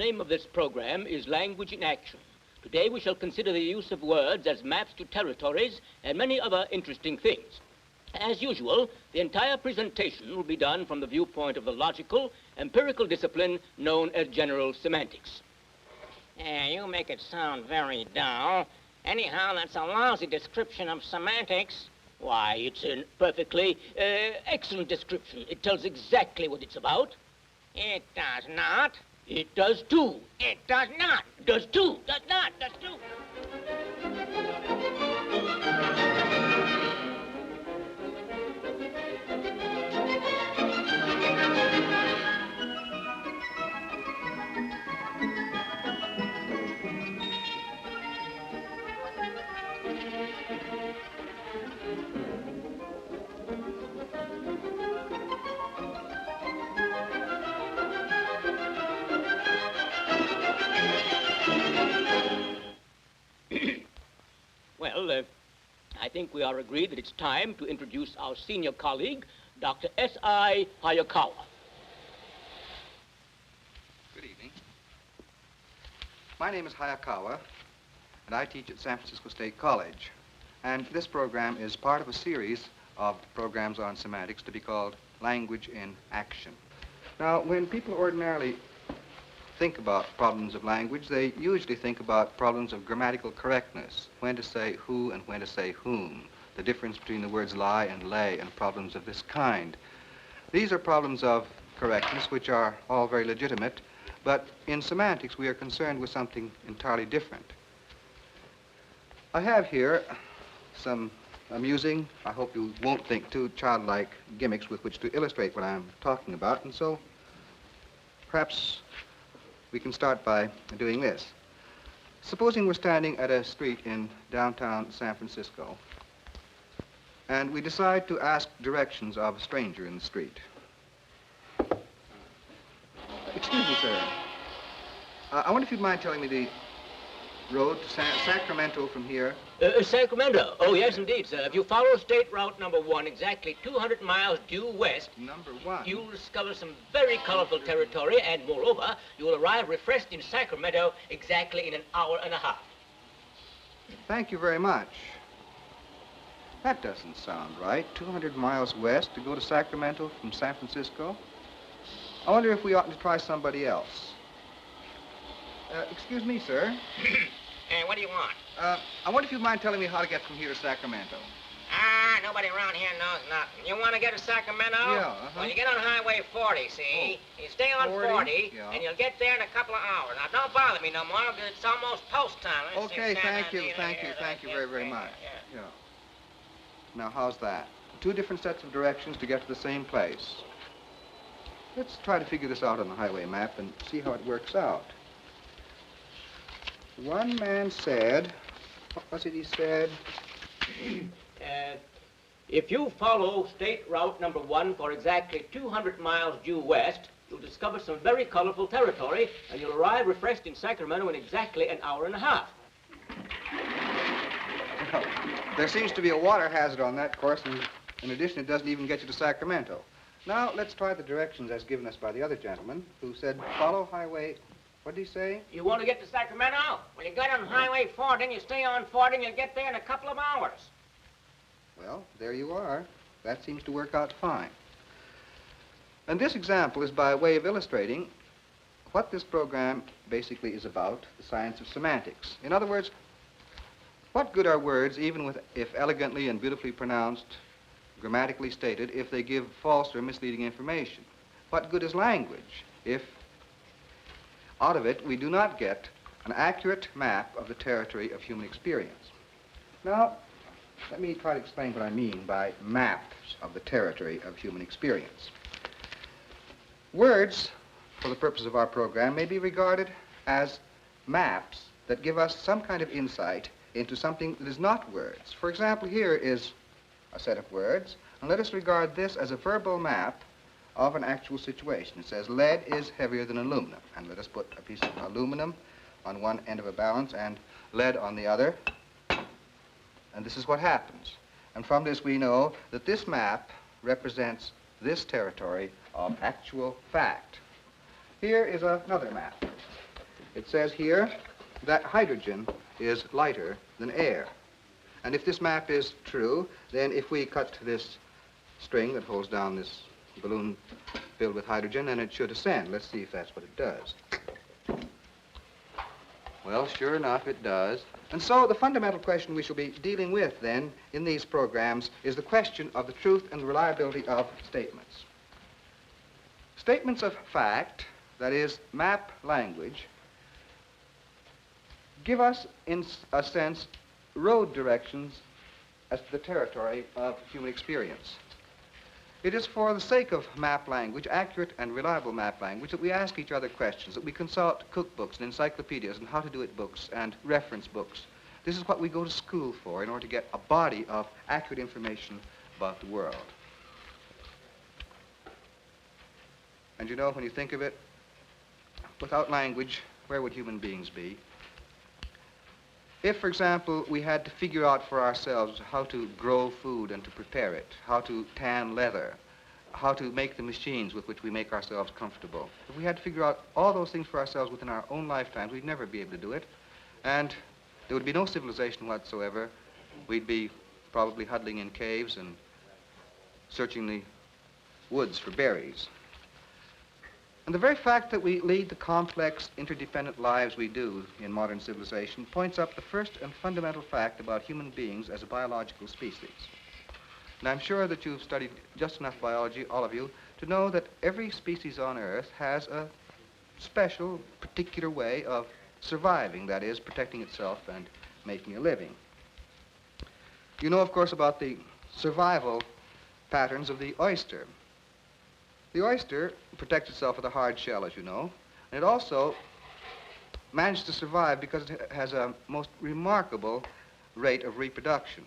name of this program is Language in Action. Today we shall consider the use of words as maps to territories and many other interesting things. As usual, the entire presentation will be done from the viewpoint of the logical, empirical discipline known as general semantics. You make it sound very dull. Anyhow, that's a lousy description of semantics. Why, it's a perfectly excellent description. It tells exactly what it's about. It does not. It does too. It does not. Does too. Does not. Does too. Well, I think we are agreed that it's time to introduce our senior colleague, Dr. S.I. Hayakawa. Good evening. My name is Hayakawa, and I teach at San Francisco State College. And this program is part of a series of programs on semantics to be called Language in Action. Now, when people ordinarily think about problems of language, they usually think about problems of grammatical correctness, when to say who and when to say whom, the difference between the words lie and lay, and problems of this kind. These are problems of correctness which are all very legitimate, but in semantics we are concerned with something entirely different. I have here some amusing, I hope you won't think too childlike, gimmicks with which to illustrate what I'm talking about, and so perhaps we can start by doing this. Supposing we're standing at a street in downtown San Francisco, and we decide to ask directions of a stranger in the street. Excuse me, sir. I wonder if you'd mind telling me the road to Sacramento from here. Sacramento? Oh, yes, indeed, sir. If you follow State Route number 1, exactly 200 miles due west, Number 1? you'll discover some very colorful territory, and moreover, you'll arrive refreshed in Sacramento exactly in an hour and a half. Thank you very much. That doesn't sound right. 200 miles west to go to Sacramento from San Francisco? I wonder if we oughtn't to try somebody else. Excuse me, sir. What do you want? I wonder if you'd mind telling me how to get from here to Sacramento. Nobody around here knows nothing. You want to get to Sacramento? Yeah, Well, you get on Highway 40, see? Oh. You stay on 40, yeah. and you'll get there in a couple of hours. Now, don't bother me no more, because it's almost post time. Let's see, Okay, stand thank down you, here, thank you, here, thank you yeah, very, very yeah, much. yeah. Now, how's that? 2 different sets of directions to get to the same place. Let's try to figure this out on the highway map and see how it works out. One man said, what was it he said? If you follow State Route number 1 for exactly 200 miles due west, you'll discover some very colorful territory, and you'll arrive refreshed in Sacramento in exactly an hour and a half. Well, there seems to be a water hazard on that course, and in addition, it doesn't even get you to Sacramento. Now, let's try the directions as given us by the other gentleman, who said, follow highway, what did he say? You want to get to Sacramento? Well, you get on Highway 40, and you stay on 40, and you'll get there in a couple of hours. Well, there you are. That seems to work out fine. And this example is by way of illustrating what this program basically is about, the science of semantics. In other words, what good are words, even if elegantly and beautifully pronounced, grammatically stated, if they give false or misleading information? What good is language if out of it we do not get an accurate map of the territory of human experience? Now, let me try to explain what I mean by maps of the territory of human experience. Words, for the purpose of our program, may be regarded as maps that give us some kind of insight into something that is not words. For example, here is a set of words, and let us regard this as a verbal map of an actual situation. It says lead is heavier than aluminum, and let us put a piece of aluminum on one end of a balance and lead on the other, and this is what happens. And from this we know that this map represents this territory of actual fact. Here is another map. It says here that hydrogen is lighter than air. And if this map is true, then if we cut this string that holds down this balloon filled with hydrogen, then it should ascend. Let's see if that's what it does. Well, sure enough, it does. And so the fundamental question we shall be dealing with then in these programs is the question of the truth and the reliability of statements. Statements of fact, that is, map language, give us, in a sense, road directions as to the territory of human experience. It is for the sake of map language, accurate and reliable map language, that we ask each other questions, that we consult cookbooks and encyclopedias and how-to-do-it books and reference books. This is what we go to school for in order to get a body of accurate information about the world. And you know, when you think of it, without language, where would human beings be? If, for example, we had to figure out for ourselves how to grow food and to prepare it, how to tan leather, how to make the machines with which we make ourselves comfortable, if we had to figure out all those things for ourselves within our own lifetimes, we'd never be able to do it. And there would be no civilization whatsoever. We'd be probably huddling in caves and searching the woods for berries. And the very fact that we lead the complex, interdependent lives we do in modern civilization points up the first and fundamental fact about human beings as a biological species. And I'm sure that you've studied just enough biology, all of you, to know that every species on Earth has a special, particular way of surviving, that is, protecting itself and making a living. You know, of course, about the survival patterns of the oyster. The oyster protects itself with a hard shell, as you know, and it also manages to survive because it has a most remarkable rate of reproduction.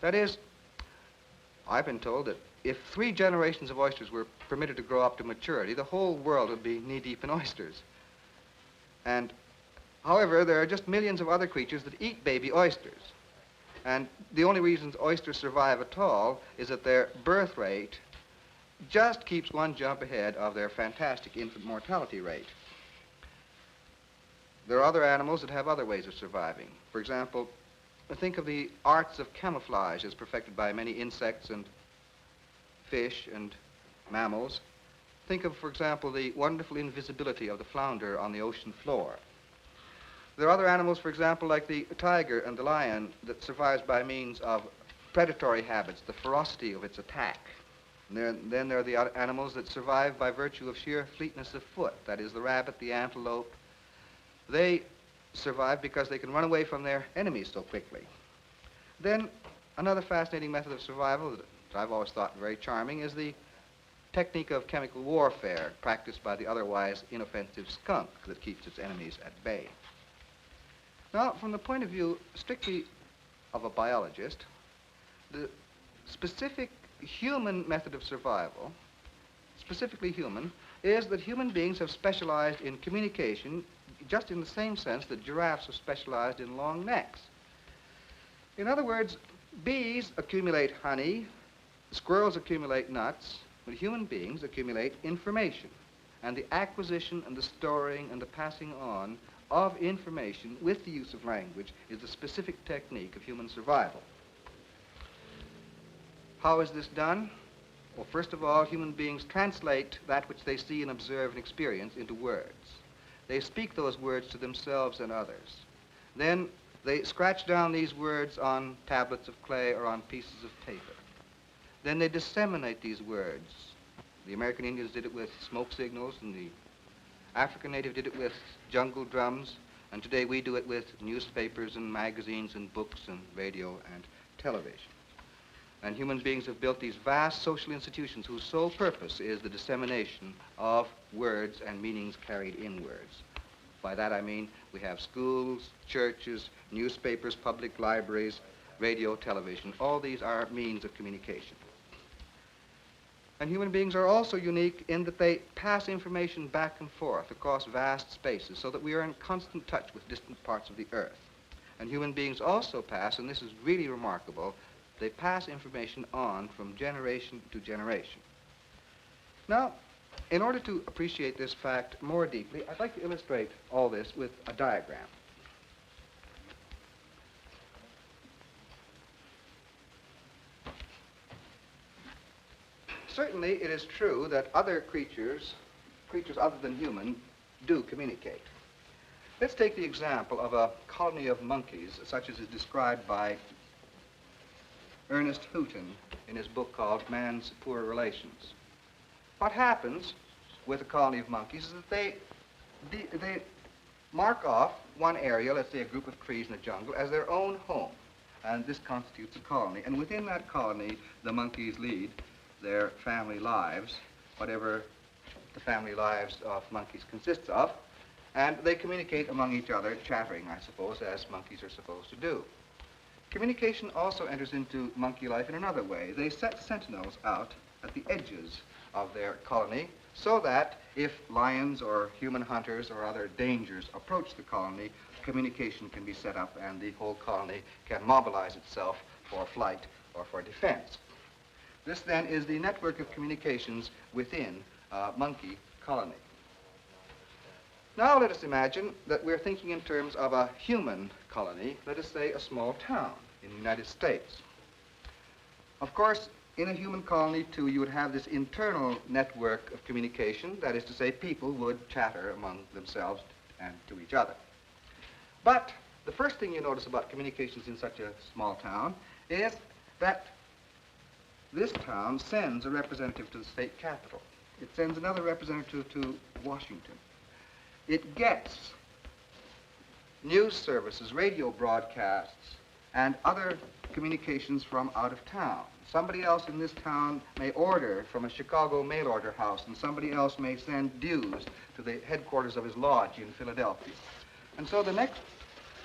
That is, I've been told that if 3 generations of oysters were permitted to grow up to maturity, the whole world would be knee-deep in oysters. And, however, there are just millions of other creatures that eat baby oysters. And the only reasons oysters survive at all is that their birth rate just keeps one jump ahead of their fantastic infant mortality rate. There are other animals that have other ways of surviving. For example, think of the arts of camouflage as perfected by many insects and fish and mammals. Think of, for example, the wonderful invisibility of the flounder on the ocean floor. There are other animals, for example, like the tiger and the lion that survives by means of predatory habits, the ferocity of its attack. And then there are the animals that survive by virtue of sheer fleetness of foot. That is, the rabbit, the antelope. They survive because they can run away from their enemies so quickly. Then another fascinating method of survival that I've always thought very charming is the technique of chemical warfare practiced by the otherwise inoffensive skunk that keeps its enemies at bay. Now, from the point of view strictly of a biologist, the specific human method of survival, specifically human, is that human beings have specialized in communication just in the same sense that giraffes have specialized in long necks. In other words, bees accumulate honey, squirrels accumulate nuts, but human beings accumulate information. And the acquisition and the storing and the passing on of information with the use of language is the specific technique of human survival. How is this done? Well, first of all, human beings translate that which they see and observe and experience into words. They speak those words to themselves and others. Then they scratch down these words on tablets of clay or on pieces of paper. Then they disseminate these words. The American Indians did it with smoke signals, and the African native did it with jungle drums, and today we do it with newspapers and magazines and books and radio and television. And human beings have built these vast social institutions whose sole purpose is the dissemination of words and meanings carried in words. By that I mean we have schools, churches, newspapers, public libraries, radio, television. All these are means of communication. And human beings are also unique in that they pass information back and forth across vast spaces so that we are in constant touch with distant parts of the earth. And human beings also pass, and this is really remarkable, they pass information on from generation to generation. Now, in order to appreciate this fact more deeply, I'd like to illustrate all this with a diagram. Certainly, it is true that other creatures other than human, do communicate. Let's take the example of a colony of monkeys, such as is described by Ernest Houghton in his book called Man's Poor Relations. What happens with a colony of monkeys is that they mark off one area, let's say a group of trees in the jungle, as their own home. And this constitutes a colony. And within that colony, the monkeys lead their family lives, whatever the family lives of monkeys consists of. And they communicate among each other, chattering, I suppose, as monkeys are supposed to do. Communication also enters into monkey life in another way. They set sentinels out at the edges of their colony so that if lions or human hunters or other dangers approach the colony, communication can be set up and the whole colony can mobilize itself for flight or for defense. This then is the network of communications within a monkey colony. Now let us imagine that we're thinking in terms of a human colony, let us say a small town in the United States. Of course, in a human colony, too, you would have this internal network of communication. That is to say, people would chatter among themselves and to each other. But the first thing you notice about communications in such a small town is that this town sends a representative to the state capital. It sends another representative to Washington. It gets news services, radio broadcasts, and other communications from out of town. Somebody else in this town may order from a Chicago mail order house, and somebody else may send dues to the headquarters of his lodge in Philadelphia. And so the next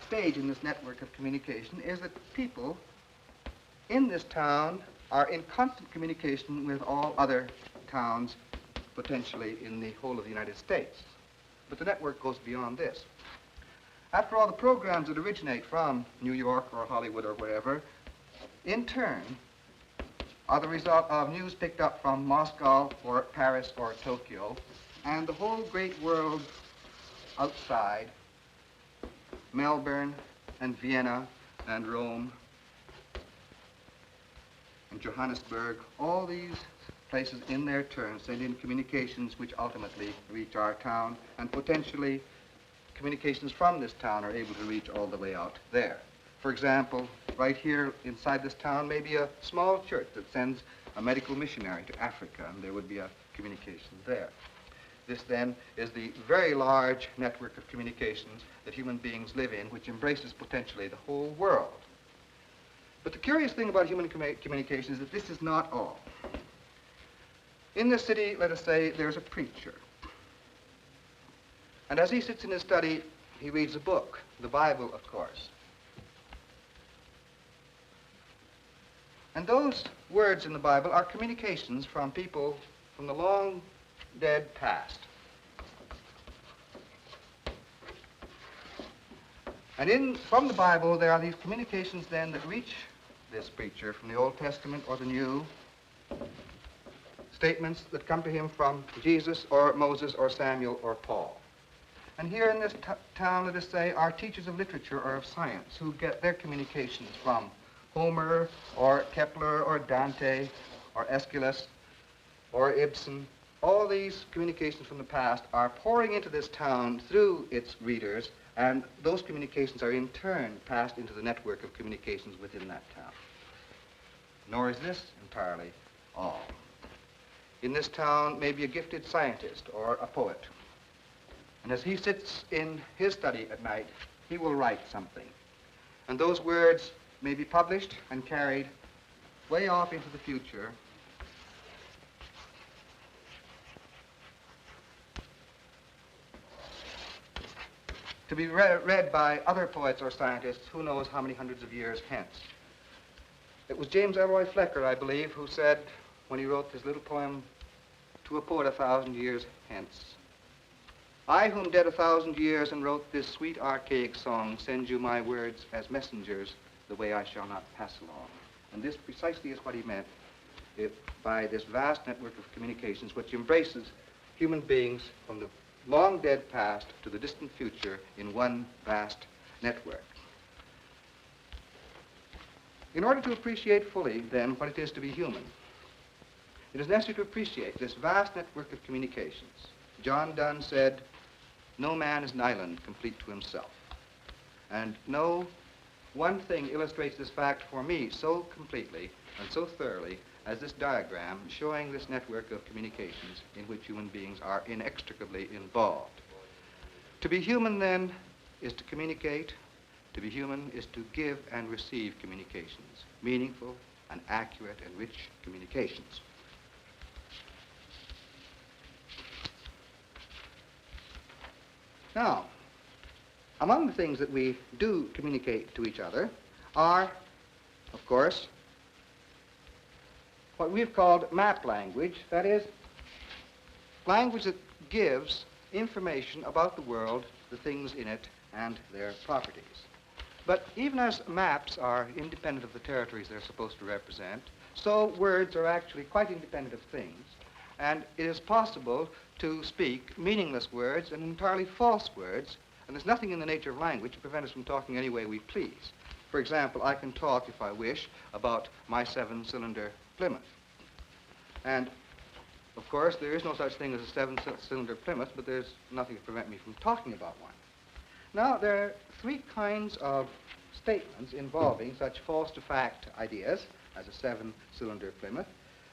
stage in this network of communication is that people in this town are in constant communication with all other towns, potentially in the whole of the United States. But the network goes beyond this. After all, the programs that originate from New York or Hollywood or wherever, in turn, are the result of news picked up from Moscow or Paris or Tokyo, and the whole great world outside, Melbourne and Vienna and Rome and Johannesburg, all these places in their turn send in communications which ultimately reach our town, and potentially communications from this town are able to reach all the way out there. For example, right here inside this town may be a small church that sends a medical missionary to Africa, and there would be a communication there. This then is the very large network of communications that human beings live in, which embraces potentially the whole world. But the curious thing about human communication is that this is not all. In this city, let us say, there's a preacher. And as he sits in his study, he reads a book, the Bible, of course. And those words in the Bible are communications from people from the long dead past. And from the Bible, there are these communications then that reach this preacher from the Old Testament or the New, statements that come to him from Jesus or Moses or Samuel or Paul. And here in this town, let us say, are teachers of literature or of science who get their communications from Homer or Kepler or Dante or Aeschylus or Ibsen. All these communications from the past are pouring into this town through its readers, and those communications are in turn passed into the network of communications within that town. Nor is this entirely all. In this town may be a gifted scientist or a poet. And as he sits in his study at night, he will write something. And those words may be published and carried way off into the future to be read by other poets or scientists who knows how many hundreds of years hence. It was James Elroy Flecker, I believe, who said when he wrote this little poem, "To a poet 1,000 years hence, I, whom dead 1,000 years and wrote this sweet archaic song, send you my words as messengers, the way I shall not pass along." And this precisely is what he meant by this vast network of communications which embraces human beings from the long dead past to the distant future in one vast network. In order to appreciate fully, then, what it is to be human, it is necessary to appreciate this vast network of communications. John Donne said, "No man is an island complete to himself." And no one thing illustrates this fact for me so completely and so thoroughly as this diagram showing this network of communications in which human beings are inextricably involved. To be human, then, is to communicate. To be human is to give and receive communications, meaningful and accurate and rich communications. Now, among the things that we do communicate to each other are, of course, what we've called map language. That is, language that gives information about the world, the things in it, and their properties. But even as maps are independent of the territories they're supposed to represent, so words are actually quite independent of things. And it is possible to speak meaningless words and entirely false words, and there's nothing in the nature of language to prevent us from talking any way we please. For example, I can talk, if I wish, about my 7-cylinder Plymouth. And, of course, there is no such thing as a 7-cylinder Plymouth, but there's nothing to prevent me from talking about one. Now, there are 3 kinds of statements involving such false-to-fact ideas as a 7-cylinder Plymouth.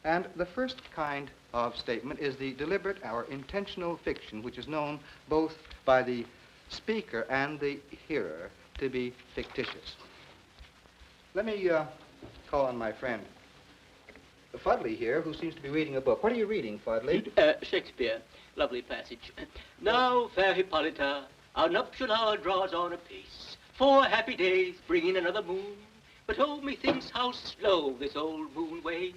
And the first kind of statement is the deliberate or intentional fiction, which is known both by the speaker and the hearer to be fictitious. Let me call on my friend Fuddley here, who seems to be reading a book. What are you reading, Fuddley? Shakespeare. Lovely passage. Now, fair Hippolyta, our nuptial hour draws on apace. 4 happy days bring in another moon. But oh, methinks how slow this old moon wanes.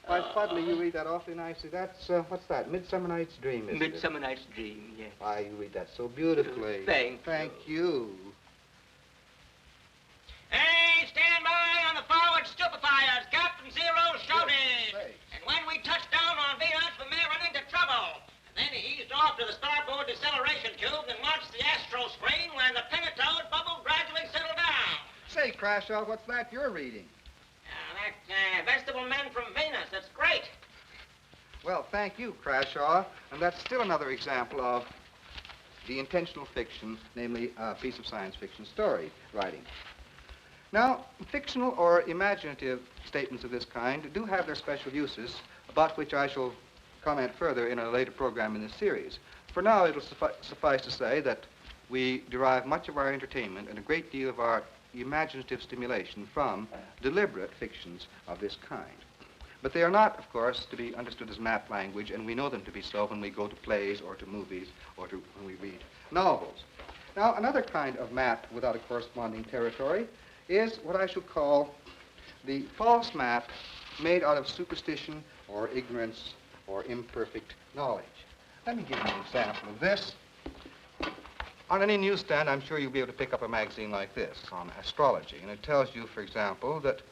Why, Fuddley, you read that awfully nicely. That's, what's that? Midsummer Night's Dream, isn't it? Midsummer Night's Dream, yes. Why, you read that so beautifully. Thank you. Hey, stand by on the forward stupefiers. Captain Zero shouted. And when we touched down on Venus, we may run into trouble. And then he eased off to the starboard deceleration tube and launched the astro screen where the pinnatoed bubble gradually settled down. Say, Crashaw, what's that you're reading? That vegetable men from Venus. That's great. Well, thank you, Crashaw. And that's still another example of the intentional fiction, namely a piece of science fiction story writing. Now, fictional or imaginative statements of this kind do have their special uses, about which I shall comment further in a later program in this series. For now, it'll suffice to say that we derive much of our entertainment and a great deal of our imaginative stimulation from deliberate fictions of this kind. But they are not, of course, to be understood as map language, and we know them to be so when we go to plays or to movies or when we read novels. Now, another kind of map without a corresponding territory is what I shall call the false map made out of superstition or ignorance or imperfect knowledge. Let me give you an example of this. On any newsstand, I'm sure you'll be able to pick up a magazine like this on astrology, and it tells you, for example, that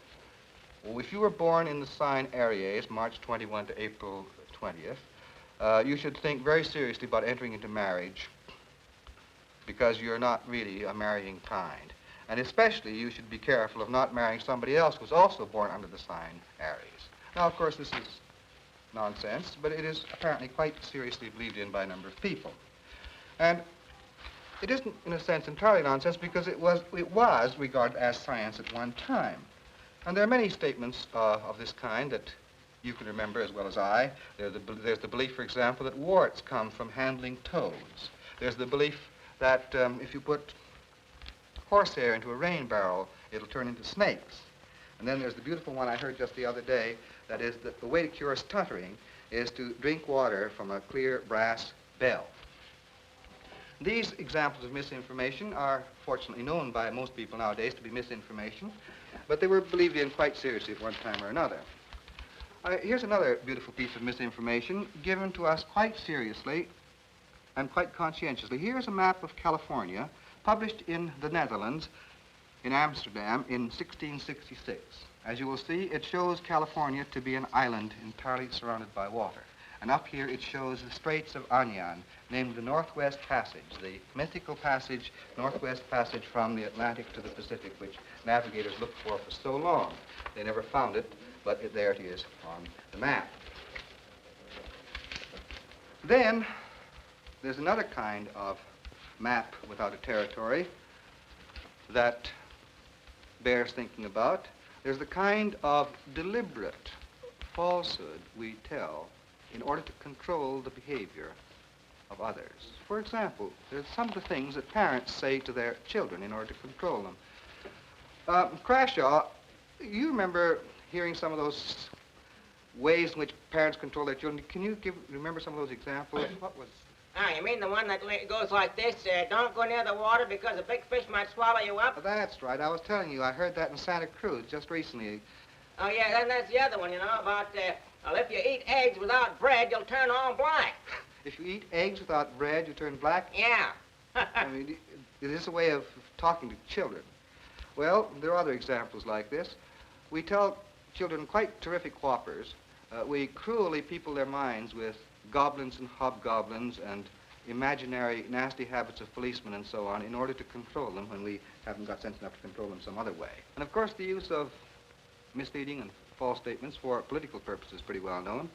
if you were born in the sign Aries, March 21 to April 20th, you should think very seriously about entering into marriage because you're not really a marrying kind. And especially, you should be careful of not marrying somebody else who's also born under the sign Aries. Now, of course, this is nonsense, but it is apparently quite seriously believed in by a number of people. And it isn't, in a sense, entirely nonsense because it was regarded as science at one time. And there are many statements of this kind that you can remember as well as I. There's the belief, for example, that warts come from handling toads. There's the belief that if you put horsehair into a rain barrel, it'll turn into snakes. And then there's the beautiful one I heard just the other day, that is that the way to cure stuttering is to drink water from a clear brass bell. These examples of misinformation are fortunately known by most people nowadays to be misinformation, but they were believed in quite seriously at one time or another. Here's another beautiful piece of misinformation given to us quite seriously and quite conscientiously. Here's a map of California published in the Netherlands, in Amsterdam, in 1666. As you will see, it shows California to be an island entirely surrounded by water. And up here it shows the Straits of Anian, named the Northwest Passage, the mythical passage, Northwest Passage from the Atlantic to the Pacific, which navigators looked for so long. They never found it, but there it is on the map. Then there's another kind of map without a territory that bears thinking about. There's the kind of deliberate falsehood we tell in order to control the behavior of others. For example, there's some of the things that parents say to their children in order to control them. Crashaw, you remember hearing some of those ways in which parents control their children? Can you remember some of those examples? What was... Ah, you mean the one that goes like this? Don't go near the water because a big fish might swallow you up? That's right. I was telling you, I heard that in Santa Cruz just recently. Oh, yeah, then that's the other one, you know, about, well, if you eat eggs without bread, you'll turn all black. If you eat eggs without bread, you turn black? Yeah. I mean, it is a way of talking to children. Well, there are other examples like this. We tell children quite terrific whoppers. We cruelly people their minds with goblins and hobgoblins and imaginary nasty habits of policemen and so on in order to control them when we haven't got sense enough to control them some other way. And of course the use of misleading and false statements for political purposes is pretty well known.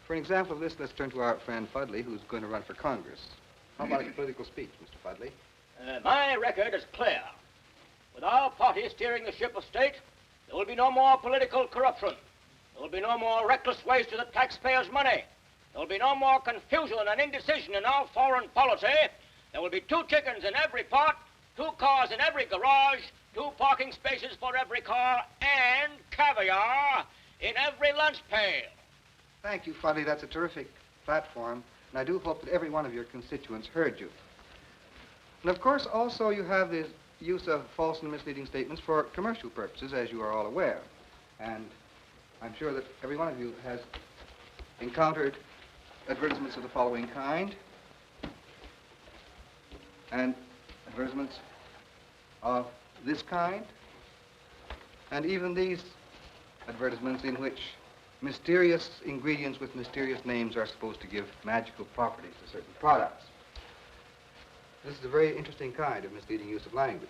For an example of this, let's turn to our friend Fuddley, who's going to run for Congress. How about a political speech, Mr. Fuddley? My record is clear. With our party steering the ship of state, there will be no more political corruption. There will be no more reckless waste of the taxpayers' money. There will be no more confusion and indecision in our foreign policy. There will be 2 chickens in every pot, 2 cars in every garage, 2 parking spaces for every car, and caviar in every lunch pail. Thank you, Fuddley. That's a terrific platform, and I do hope that every one of your constituents heard you. And of course, also you have the use of false and misleading statements for commercial purposes, as you are all aware. And I'm sure that every one of you has encountered advertisements of the following kind, and advertisements of this kind, and even these advertisements in which mysterious ingredients with mysterious names are supposed to give magical properties to certain products. This is a very interesting kind of misleading use of language.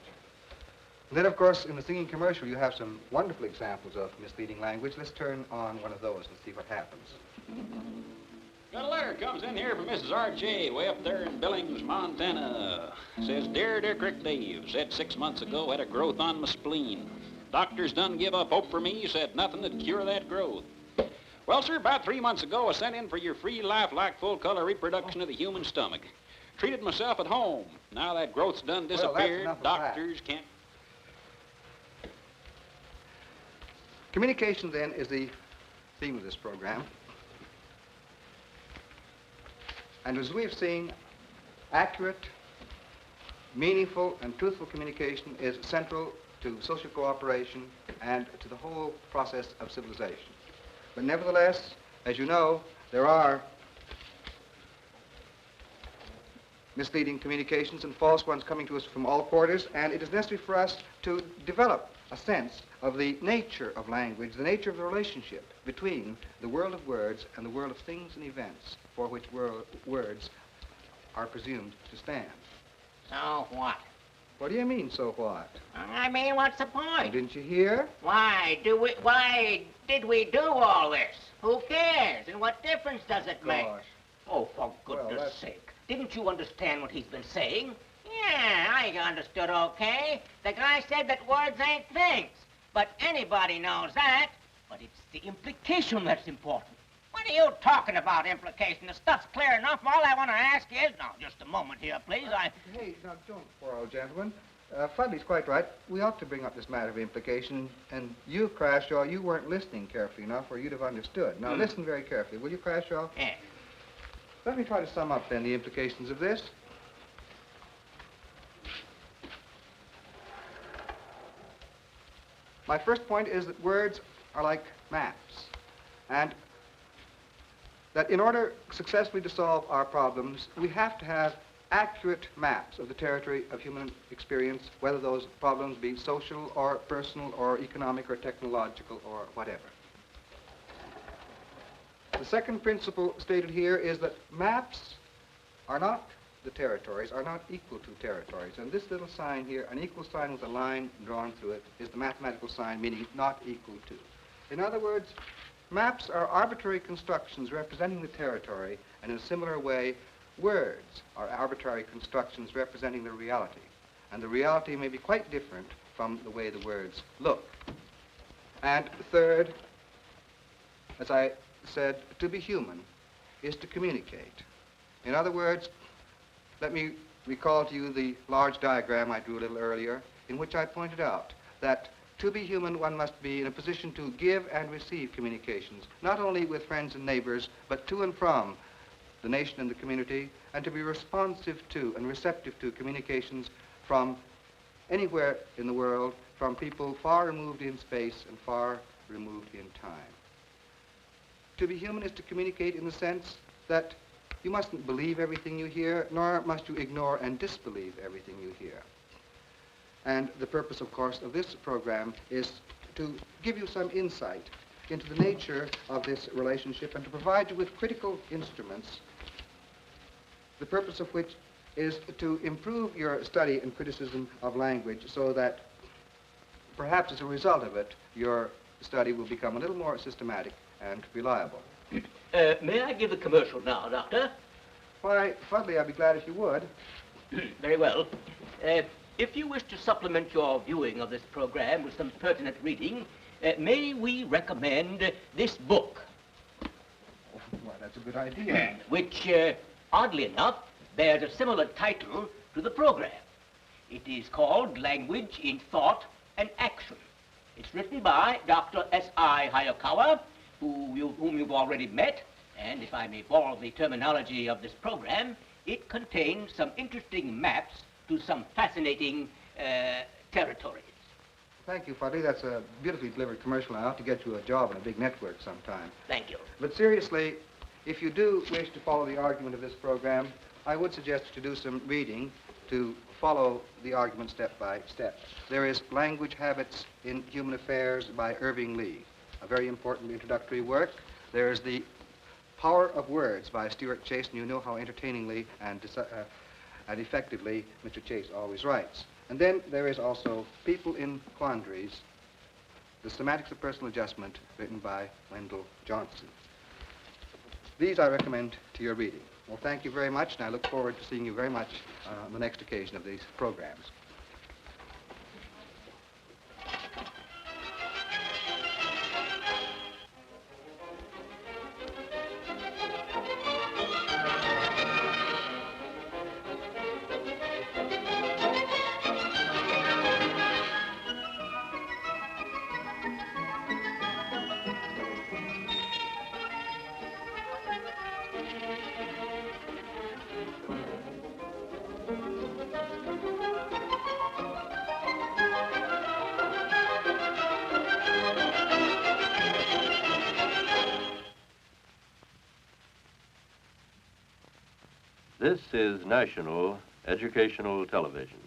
And then, of course, in the singing commercial, you have some wonderful examples of misleading language. Let's turn on one of those and see what happens. Got a letter comes in here from Mrs. R.J. way up there in Billings, Montana. Says, Dear Crick Dave, said 6 months ago had a growth on my spleen. Doctors done give up hope for me, said nothing would cure that growth. Well, sir, about 3 months ago, I sent in for your free lifelike full-color reproduction of the human stomach. Treated myself at home. Now that growth's done disappeared. Well, Doctors can't... Communication, then, is the theme of this program. And as we've seen, accurate, meaningful, and truthful communication is central to social cooperation and to the whole process of civilization. But nevertheless, as you know, there are misleading communications and false ones coming to us from all quarters, and it is necessary for us to develop a sense of the nature of language, the nature of the relationship between the world of words and the world of things and events for which words are presumed to stand. So what? What do you mean, so what? I mean, what's the point? Didn't you hear? Why did we do all this? Who cares? And what difference does it make? Gosh. Oh, for goodness that's- sake. Didn't you understand what he's been saying? Yeah, I understood okay. The guy said that words ain't things. But anybody knows that. But it's the implication that's important. What are you talking about, implication? The stuff's clear enough. All I want to ask is... Now, just a moment here, please. Hey, now, don't quarrel, gentlemen. Fuddley's quite right. We ought to bring up this matter of implication. And you, Crashaw, you weren't listening carefully enough or you'd have understood. Now, listen very carefully, will you, Crashaw? Yeah. Let me try to sum up, then, the implications of this. My first point is that words are like maps, and that in order successfully to solve our problems, we have to have accurate maps of the territory of human experience, whether those problems be social or personal or economic or technological or whatever. The second principle stated here is that maps are not, the territories are not equal to territories. And this little sign here, an equal sign with a line drawn through it, is the mathematical sign meaning not equal to. In other words, maps are arbitrary constructions representing the territory, and in a similar way, words are arbitrary constructions representing the reality. And the reality may be quite different from the way the words look. And third, as I said, to be human is to communicate. In other words, let me recall to you the large diagram I drew a little earlier, in which I pointed out that to be human, one must be in a position to give and receive communications, not only with friends and neighbors, but to and from the nation and the community, and to be responsive to and receptive to communications from anywhere in the world, from people far removed in space and far removed in time. To be human is to communicate in the sense that you mustn't believe everything you hear, nor must you ignore and disbelieve everything you hear. And the purpose, of course, of this program is to give you some insight into the nature of this relationship and to provide you with critical instruments, the purpose of which is to improve your study and criticism of language so that perhaps as a result of it, your study will become a little more systematic and reliable. May I give the commercial now, Doctor? Why, Fuddley, I'd be glad if you would. Very well. If you wish to supplement your viewing of this program with some pertinent reading, may we recommend this book? Oh, why, that's a good idea. Which, oddly enough, bears a similar title to the program. It is called Language in Thought and Action. It's written by Dr. S.I. Hayakawa, whom you've already met, and if I may borrow the terminology of this program, it contains some interesting maps to some fascinating territories. Thank you, Fuddley. That's a beautifully delivered commercial. I ought to get you a job in a big network sometime. Thank you. But seriously, if you do wish to follow the argument of this program, I would suggest that you do some reading to follow the argument step by step. There is Language Habits in Human Affairs by Irving Lee, a very important introductory work. There is The Power of Words by Stuart Chase, and you know how entertainingly and effectively Mr. Chase always writes. And then there is also People in Quandaries, The Semantics of Personal Adjustment, written by Wendell Johnson. These I recommend to your reading. Well, thank you very much, and I look forward to seeing you very much on the next occasion of these programs. This is National Educational Television.